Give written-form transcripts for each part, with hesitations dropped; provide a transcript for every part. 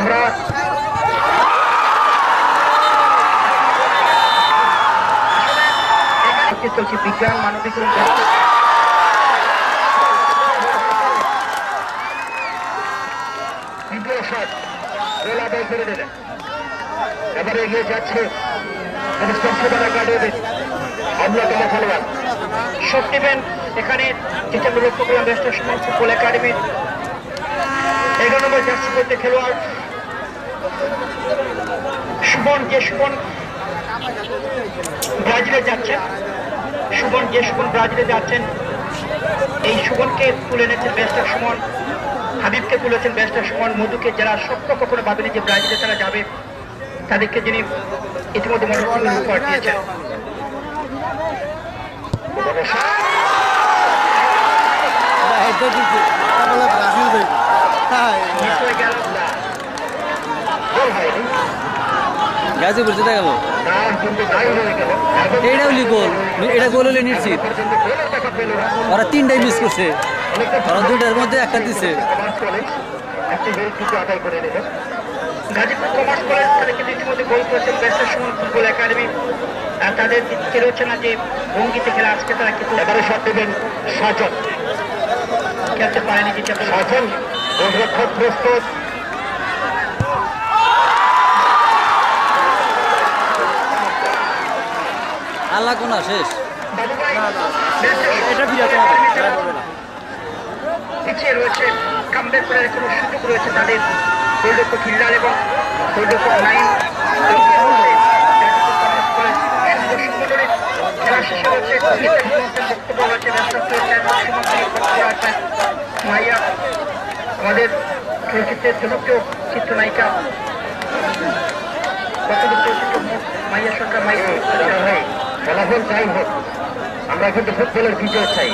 আমরা চলছি বিজ্ঞান মানবিক এবারে এগিয়ে যাচ্ছে অন্যতম খেলোয়াড় শক্তি পেন এখানে যেটা লক্ষ্য করলাম বেস্টার সুমন ফুটবল একাডেমির 11 নম্বর জার্সি করতে খেলোয়াড় সুমন ব্রাজিলে যাচ্ছেন ব্রাজিলে যাচ্ছেন এই সুমনকে তুলে এনেছেন বেস্টার সুমন হাবিবকে তুলেছেন বেস্টার সুমন মধুকে যারা স্বপ্ন কখনো ভাবেনি যে ব্রাজিলে তারা যাবে তাদেরকে যিনি ইতিমধ্যে মোটরসাইকেল উপহার দিয়েছেন গাজীপুর জিতে গেল এইটাও গোল এটা গোল হলে নিশ্চিত ওরা 3টাই মিস করছে ওরা 2টার মধ্যে একটা দিচ্ছে গাজীপুর কমার্স কলেজ তারা কিন্তু ইতিমধ্যে গোল করেছেন বেস্টার সুমন ফুটবল একাডেমি তাদের খেলে হচ্ছে না যে ভঙ্গিতে খেলা আজকে তারা কিন্তু এবারে শট দেবেন সাজন খেলতে পারেনি যেটা সাজন গোলরক্ষক প্রস্তুত আল্লাহ কোনা শেষ পিছিয়ে রয়েছে কামব্যাক করার কোনো সুযোগ রয়েছে তাদের গোলরক্ষক হিল্লাল এবং গোলরক্ষক নাইম খেলা শেষে রয়েছে বক্তব্য রয়েছে মাইয়া আমাদের চলচ্চিত্রের জনপ্রিয় চিত্রনায়িকা মাইয়া সরকার মাইয়া ফলাফল যাই হোক আমরা কিন্তু ফুটবলের বিজয় চাই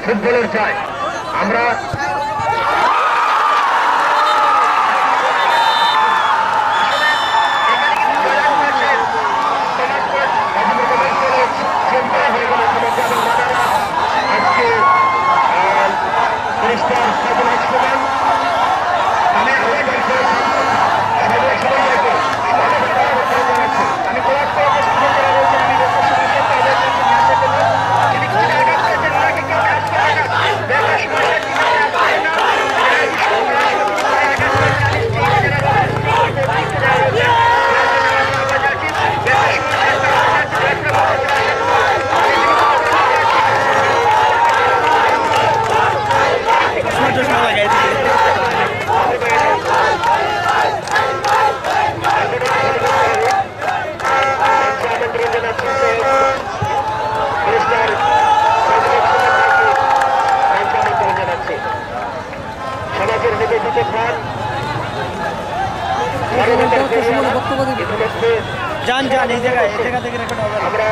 ফুটবলের চাই আমরা যান এই জায়গা থেকে রেকর্ড হবে আমরা